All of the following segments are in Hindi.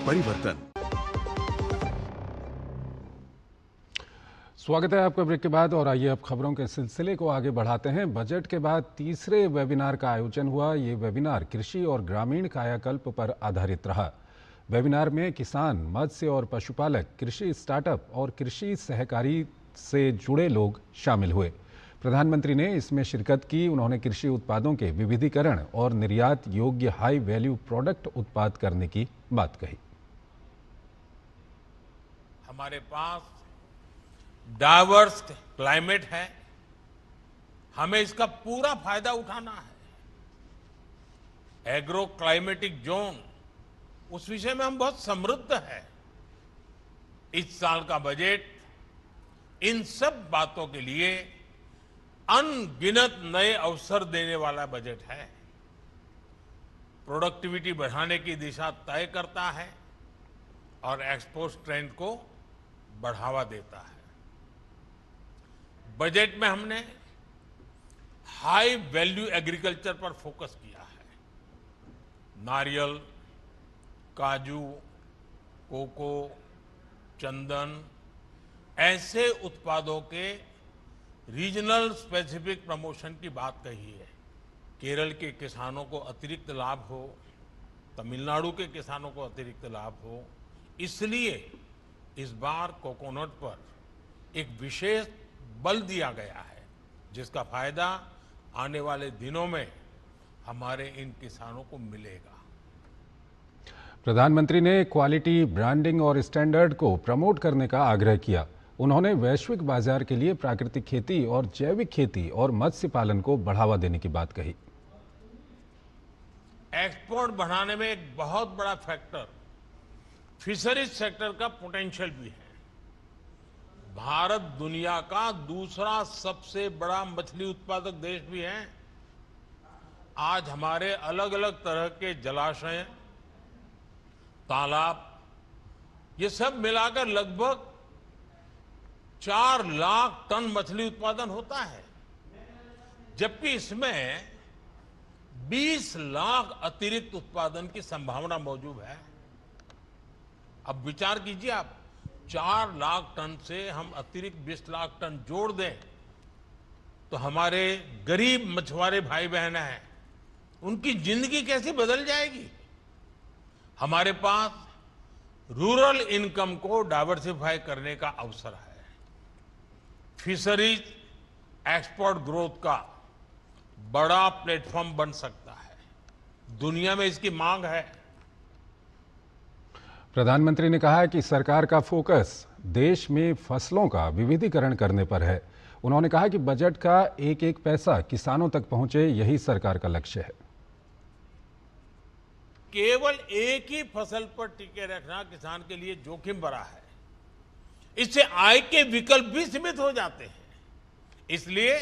परिवर्तन। स्वागत है आपका ब्रेक के बाद और आइए अब खबरों के सिलसिले को आगे बढ़ाते हैं। बजट के बाद तीसरे वेबिनार का आयोजन हुआ। ये वेबिनार कृषि और ग्रामीण कायाकल्प पर आधारित रहा। वेबिनार में किसान, मत्स्य और पशुपालक, कृषि स्टार्टअप और कृषि सहकारी से जुड़े लोग शामिल हुए। प्रधानमंत्री ने इसमें शिरकत की। उन्होंने कृषि उत्पादों के विविधीकरण और निर्यात योग्य हाई वैल्यू प्रोडक्ट उत्पाद करने की बात कही। हमारे पास डाइवर्स क्लाइमेट है, हमें इसका पूरा फायदा उठाना है। एग्रो क्लाइमेटिक जोन, उस विषय में हम बहुत समृद्ध हैं। इस साल का बजट इन सब बातों के लिए अनगिनत नए अवसर देने वाला बजट है। प्रोडक्टिविटी बढ़ाने की दिशा तय करता है और एक्सपोर्ट ट्रेंड को बढ़ावा देता है। बजट में हमने हाई वैल्यू एग्रीकल्चर पर फोकस किया है। नारियल, काजू, कोको, चंदन ऐसे उत्पादों के रीजनल स्पेसिफिक प्रमोशन की बात कही है। केरल के किसानों को अतिरिक्त लाभ हो, तमिलनाडु के किसानों को अतिरिक्त लाभ हो, इसलिए इस बार कोकोनट पर एक विशेष बल दिया गया है, जिसका फायदा आने वाले दिनों में हमारे इन किसानों को मिलेगा। प्रधानमंत्री ने क्वालिटी, ब्रांडिंग और स्टैंडर्ड को प्रमोट करने का आग्रह किया। उन्होंने वैश्विक बाजार के लिए प्राकृतिक खेती और जैविक खेती और मत्स्य पालन को बढ़ावा देने की बात कही। एक्सपोर्ट बढ़ाने में एक बहुत बड़ा फैक्टर फिशरीज सेक्टर का पोटेंशियल भी है। भारत दुनिया का दूसरा सबसे बड़ा मछली उत्पादक देश भी है। आज हमारे अलग अलग तरह के जलाशय, तालाब, ये सब मिलाकर लगभग 4 लाख टन मछली उत्पादन होता है, जबकि इसमें 20 लाख अतिरिक्त उत्पादन की संभावना मौजूद है। अब विचार कीजिए आप, 4 लाख टन से हम अतिरिक्त 20 लाख टन जोड़ दें तो हमारे गरीब मछुआरे भाई बहन हैं, उनकी जिंदगी कैसे बदल जाएगी। हमारे पास रूरल इनकम को डाइवर्सिफाई करने का अवसर है। फिशरीज एक्सपोर्ट ग्रोथ का बड़ा प्लेटफॉर्म बन सकता है। दुनिया में इसकी मांग है। प्रधानमंत्री ने कहा कि सरकार का फोकस देश में फसलों का विविधीकरण करने पर है। उन्होंने कहा कि बजट का एक एक पैसा किसानों तक पहुंचे, यही सरकार का लक्ष्य है। केवल एक ही फसल पर टिके रखना किसान के लिए जोखिम भरा है। इससे आय के विकल्प भी सीमित हो जाते हैं। इसलिए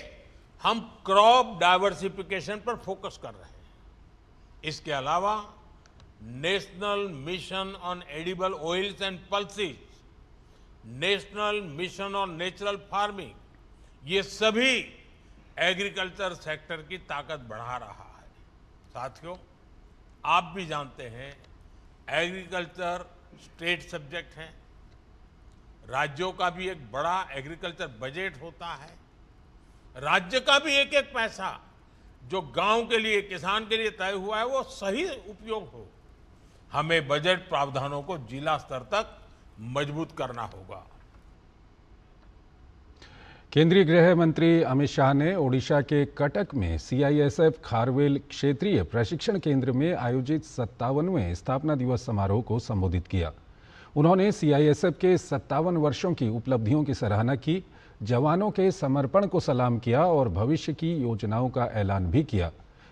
हम क्रॉप डाइवर्सिफिकेशन पर फोकस कर रहे हैं। इसके अलावा national mission on edible oils and pulses, national mission on natural farming, ये सभी एग्रीकल्चर सेक्टर की ताकत बढ़ा रहा है। साथियों, आप भी जानते हैं एग्रीकल्चर स्टेट सब्जेक्ट है। राज्यों का भी एक बड़ा एग्रीकल्चर बजट होता है। राज्य का भी एक एक पैसा जो गांव के लिए, किसान के लिए तय हुआ है, वो सही उपयोग हो। हमें बजट प्रावधानों को जिला स्तर तक मजबूत करना होगा। केंद्रीय गृह मंत्री अमित शाह ने ओडिशा के कटक में सीआईएसएफ खारवेल क्षेत्रीय प्रशिक्षण केंद्र में आयोजित 57वें स्थापना दिवस समारोह को संबोधित किया। उन्होंने सीआईएसएफ के 57 वर्षों की उपलब्धियों की सराहना की, जवानों के समर्पण को सलाम किया और भविष्य की योजनाओं का ऐलान भी किया।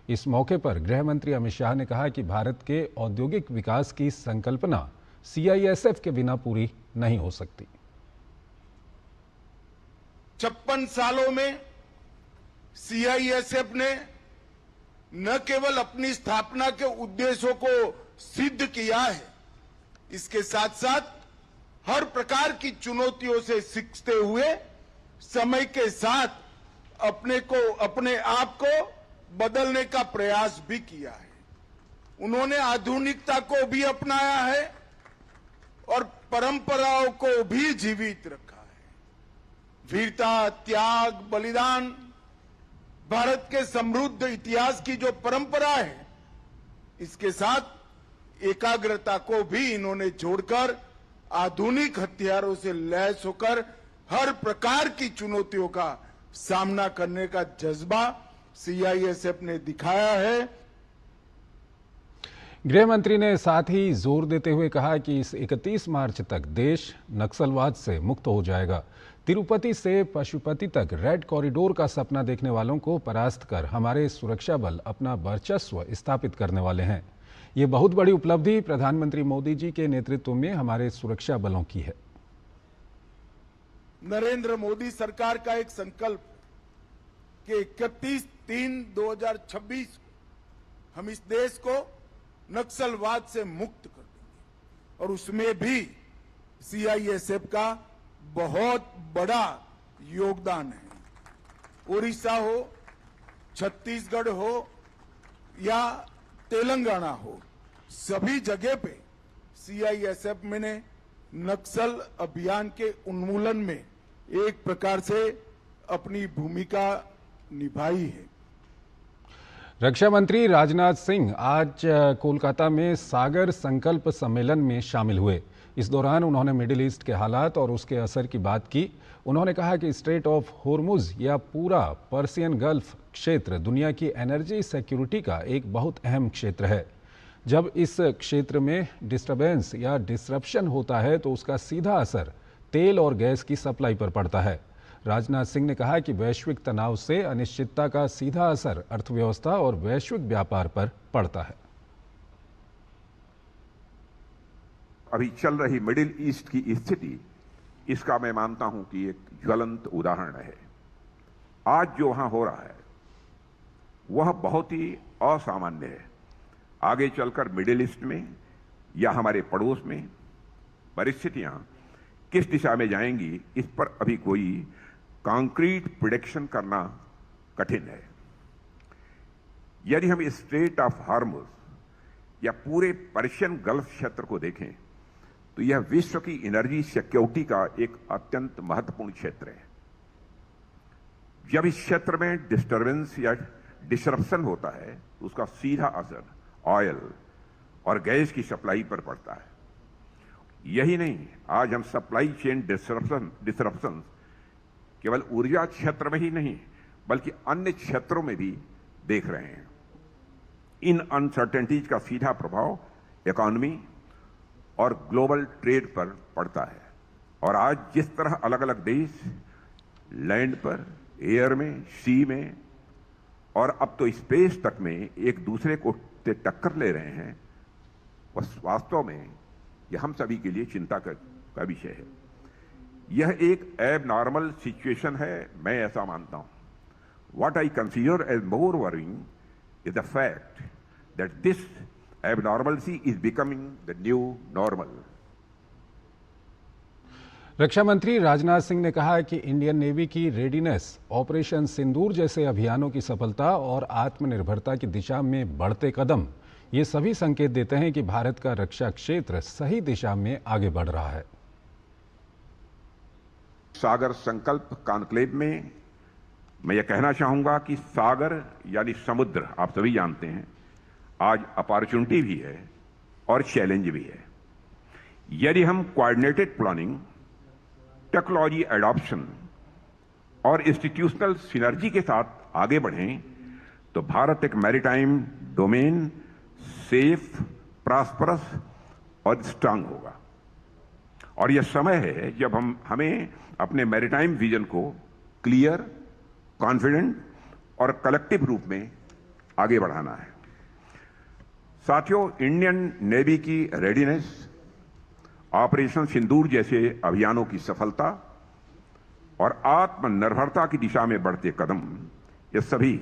इस मौके पर गृह मंत्री अमित शाह ने कहा कि भारत के औद्योगिक विकास की संकल्पना सीआईएसएफ के बिना पूरी नहीं हो सकती। 56 सालों में सीआईएसएफ ने न केवल अपनी स्थापना के उद्देश्यों को सिद्ध किया है, इसके साथ साथ हर प्रकार की चुनौतियों से सीखते हुए समय के साथ अपने आप को बदलने का प्रयास भी किया है। उन्होंने आधुनिकता को भी अपनाया है परंपराओं को भी जीवित रखा है। वीरता, त्याग, बलिदान, भारत के समृद्ध इतिहास की जो परंपरा है, इसके साथ एकाग्रता को भी इन्होंने जोड़कर आधुनिक हथियारों से लैस होकर हर प्रकार की चुनौतियों का सामना करने का जज्बा सीआईएसएफ ने दिखाया है। गृह मंत्री ने साथ ही जोर देते हुए कहा कि इस 31 मार्च तक देश नक्सलवाद से मुक्त हो जाएगा। तिरुपति से पशुपति तक रेड कॉरिडोर का सपना देखने वालों को परास्त कर हमारे सुरक्षा बल अपना वर्चस्व स्थापित करने वाले हैं। ये बहुत बड़ी उपलब्धि प्रधानमंत्री मोदी जी के नेतृत्व में हमारे सुरक्षा बलों की है। नरेंद्र मोदी सरकार का एक संकल्प कि 31/3/2026 हम इस देश को नक्सलवाद से मुक्त कर देंगे, और उसमें भी सीआईएसएफ का बहुत बड़ा योगदान है। उड़ीसा हो, छत्तीसगढ़ हो या तेलंगाना हो, सभी जगह पे सीआईएसएफ ने नक्सल अभियान के उन्मूलन में एक प्रकार से अपनी भूमिका निभाई है। रक्षा मंत्री राजनाथ सिंह आज कोलकाता में सागर संकल्प सम्मेलन में शामिल हुए। इस दौरान उन्होंने मिडिल ईस्ट के हालात और उसके असर की बात की। उन्होंने कहा कि स्ट्रेट ऑफ होर्मुज या पूरा पर्सियन गल्फ क्षेत्र दुनिया की एनर्जी सिक्योरिटी का एक बहुत अहम क्षेत्र है। जब इस क्षेत्र में डिस्टर्बेंस या डिसरप्शन होता है तो उसका सीधा असर तेल और गैस की सप्लाई पर पड़ता है। राजनाथ सिंह ने कहा कि वैश्विक तनाव से अनिश्चितता का सीधा असर अर्थव्यवस्था और वैश्विक व्यापार पर पड़ता है। अभी चल रही मिडिल ईस्ट की स्थिति, इसका मैं मानता हूं कि एक ज्वलंत उदाहरण है। आज जो वहां हो रहा है वह बहुत ही असामान्य है। आगे चलकर मिडिल ईस्ट में या हमारे पड़ोस में परिस्थितियां किस दिशा में जाएंगी, इस पर अभी कोई कॉन्क्रीट प्रेडिक्शन करना कठिन है। यदि हम स्ट्रेट ऑफ हॉर्मुज या पूरे पर्शियन गल्फ क्षेत्र को देखें तो यह विश्व की एनर्जी सिक्योरिटी का एक अत्यंत महत्वपूर्ण क्षेत्र है। जब इस क्षेत्र में डिस्टर्बेंस या डिसरप्शन होता है तो उसका सीधा असर ऑयल और गैस की सप्लाई पर पड़ता है। यही नहीं, आज हम सप्लाई चेन डिसरप्शन केवल ऊर्जा क्षेत्र में ही नहीं बल्कि अन्य क्षेत्रों में भी देख रहे हैं। इन अनसर्टेनिटीज का सीधा प्रभाव इकोनॉमी और ग्लोबल ट्रेड पर पड़ता है। और आज जिस तरह अलग अलग देश लैंड पर, एयर में, सी में और अब तो स्पेस तक में एक दूसरे को टक्कर ले रहे हैं, वह वास्तव में यह हम सभी के लिए चिंता का विषय है। यह एक एबनॉर्मल सिचुएशन है, मैं ऐसा मानता हूं। What I consider as more worrying is the fact that this abnormalcy is becoming the new normal. रक्षा मंत्री राजनाथ सिंह ने कहा कि इंडियन नेवी की रेडीनेस ऑपरेशन सिंदूर जैसे अभियानों की सफलता और आत्मनिर्भरता की दिशा में बढ़ते कदम ये सभी संकेत देते हैं कि भारत का रक्षा क्षेत्र सही दिशा में आगे बढ़ रहा है। सागर संकल्प कॉन्क्लेव में मैं यह कहना चाहूंगा कि सागर यानी समुद्र, आप सभी जानते हैं, आज अपॉर्चुनिटी भी है और चैलेंज भी है। यदि हम कोऑर्डिनेटेड प्लानिंग, टेक्नोलॉजी एडॉप्शन और इंस्टीट्यूशनल सिनर्जी के साथ आगे बढ़ें तो भारत एक मैरीटाइम डोमेन सेफ, प्रॉस्परस और स्ट्रांग होगा। और यह समय है जब हमें अपने मैरीटाइम विजन को क्लियर, कॉन्फिडेंट और कलेक्टिव रूप में आगे बढ़ाना है। साथियों, इंडियन नेवी की रेडीनेस, ऑपरेशन सिंदूर जैसे अभियानों की सफलता और आत्मनिर्भरता की दिशा में बढ़ते कदम, ये सभी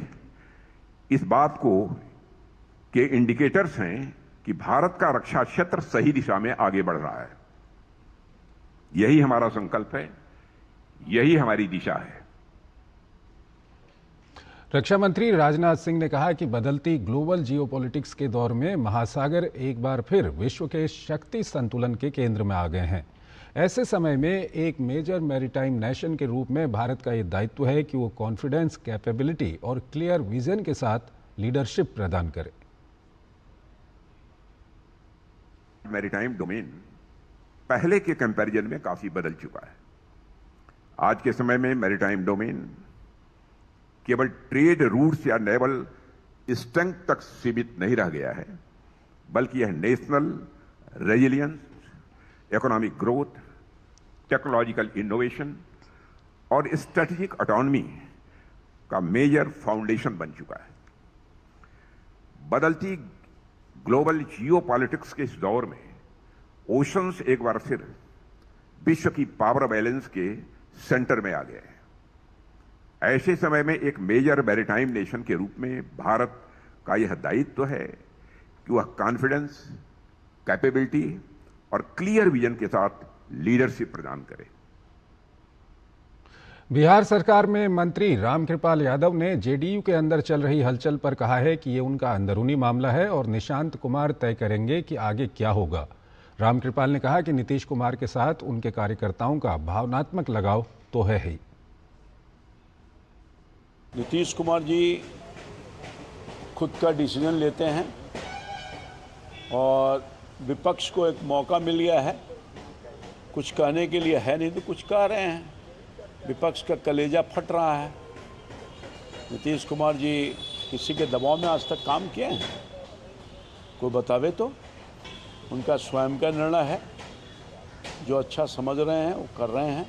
इस बात को के इंडिकेटर्स हैं कि भारत का रक्षा क्षेत्र सही दिशा में आगे बढ़ रहा है। यही हमारा संकल्प है, यही हमारी दिशा है। रक्षा मंत्री राजनाथ सिंह ने कहा कि बदलती ग्लोबल जियोपॉलिटिक्स के दौर में महासागर एक बार फिर विश्व के शक्ति संतुलन के केंद्र में आ गए हैं। ऐसे समय में एक मेजर मैरीटाइम नेशन के रूप में भारत का ये दायित्व है कि वो कॉन्फिडेंस, कैपेबिलिटी और क्लियर विजन के साथ लीडरशिप प्रदान करे। मैरीटाइम डोमेन पहले के कंपैरिजन में काफी बदल चुका है। आज के समय में मैरीटाइम डोमेन केवल ट्रेड रूट्स या नेवल स्ट्रेंथ तक सीमित नहीं रह गया है, बल्कि यह national resilience, economic growth, technological innovation और स्ट्रेटेजिक ऑटोनॉमी का मेजर फाउंडेशन बन चुका है। बदलती ग्लोबल जियोपॉलिटिक्स के इस दौर में ओशंस एक बार फिर विश्व की पावर बैलेंस के सेंटर में आ गए हैं। ऐसे समय में एक मेजर मैरीटाइम नेशन के रूप में भारत का यह दायित्व है कि वह कॉन्फिडेंस, कैपेबिलिटी और क्लियर विजन के साथ लीडरशिप प्रदान करे। बिहार सरकार में मंत्री रामकृपाल यादव ने जेडीयू के अंदर चल रही हलचल पर कहा है कि ये उनका अंदरूनी मामला है और निशांत कुमार तय करेंगे कि आगे क्या होगा। रामकृपाल ने कहा कि नीतीश कुमार के साथ उनके कार्यकर्ताओं का भावनात्मक लगाव तो है ही। नीतीश कुमार जी खुद का डिसीजन लेते हैं और विपक्ष को एक मौका मिल गया है, कुछ कहने के लिए है नहीं तो कुछ कह रहे हैं। विपक्ष का कलेजा फट रहा है। नीतीश कुमार जी किसी के दबाव में आज तक काम किए हैं? कोई बतावे तो। उनका स्वयं का निर्णय है, जो अच्छा समझ रहे हैं वो कर रहे हैं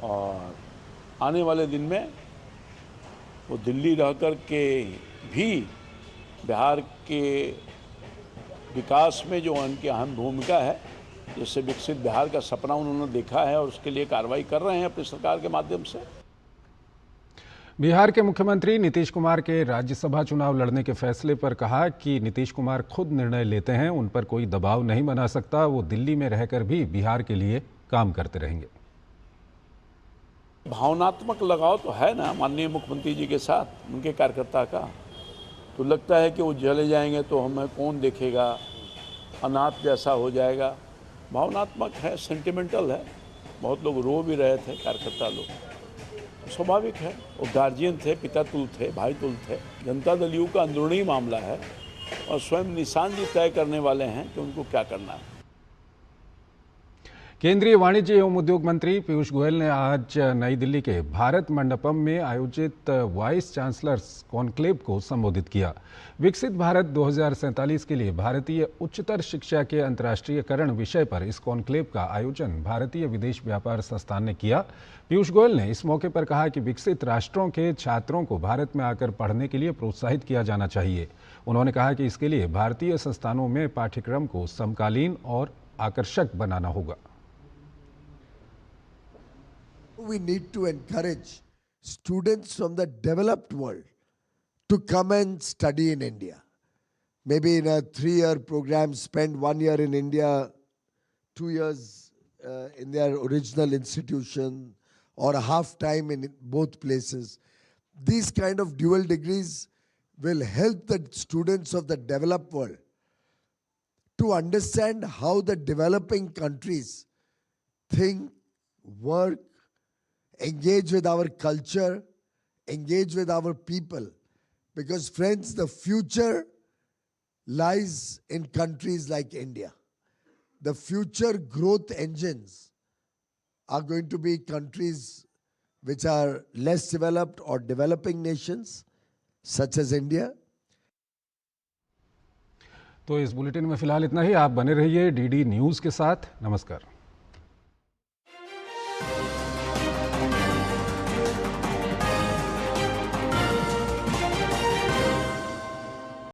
और आने वाले दिन में वो दिल्ली रह कर के भी बिहार के विकास में जो उनकी अहम भूमिका है, जिससे विकसित बिहार का सपना उन्होंने देखा है और उसके लिए कार्रवाई कर रहे हैं अपनी सरकार के माध्यम से। बिहार के मुख्यमंत्री नीतीश कुमार के राज्यसभा चुनाव लड़ने के फैसले पर कहा कि नीतीश कुमार खुद निर्णय लेते हैं, उन पर कोई दबाव नहीं बना सकता। वो दिल्ली में रहकर भी बिहार के लिए काम करते रहेंगे। भावनात्मक लगाव तो है ना माननीय मुख्यमंत्री जी के साथ, उनके कार्यकर्ता का। तो लगता है कि वो चले जाएंगे तो हमें कौन देखेगा, अनाथ जैसा हो जाएगा। भावनात्मक है, सेंटिमेंटल है। बहुत लोग रो भी रहे थे, कार्यकर्ता लोग। स्वाभाविक है, वो गार्जियन थे, पिता तुल थे, भाई तुल थे। जनता दल यू का अंदरूनी मामला है और स्वयं निशान जी तय करने वाले हैं कि उनको क्या करना है। केंद्रीय वाणिज्य एवं उद्योग मंत्री पीयूष गोयल ने आज नई दिल्ली के भारत मंडपम में आयोजित वाइस चांसलर्स कॉन्क्लेव को संबोधित किया। विकसित भारत 2047 के लिए भारतीय उच्चतर शिक्षा के अंतर्राष्ट्रीयकरण विषय पर इस कॉन्क्लेव का आयोजन भारतीय विदेश व्यापार संस्थान ने किया। पीयूष गोयल ने इस मौके पर कहा कि विकसित राष्ट्रों के छात्रों को भारत में आकर पढ़ने के लिए प्रोत्साहित किया जाना चाहिए। उन्होंने कहा कि इसके लिए भारतीय संस्थानों में पाठ्यक्रम को समकालीन और आकर्षक बनाना होगा। We need to encourage students from the developed world to come and study in India. Maybe in a 3-year program, spend 1 year in India, 2 years in their original institution, or half time in both places. These kind of dual degrees will help the students of the developed world to understand how the developing countries think, work, engage with our culture, engage with our people. Because friends, the future lies in countries like India. The future growth engines are going to be countries which are less developed or developing nations, such as India. तो इस बुलेटिन में फिलहाल इतना ही। आप बने रहिए डीडी न्यूज़ के साथ। नमस्कार।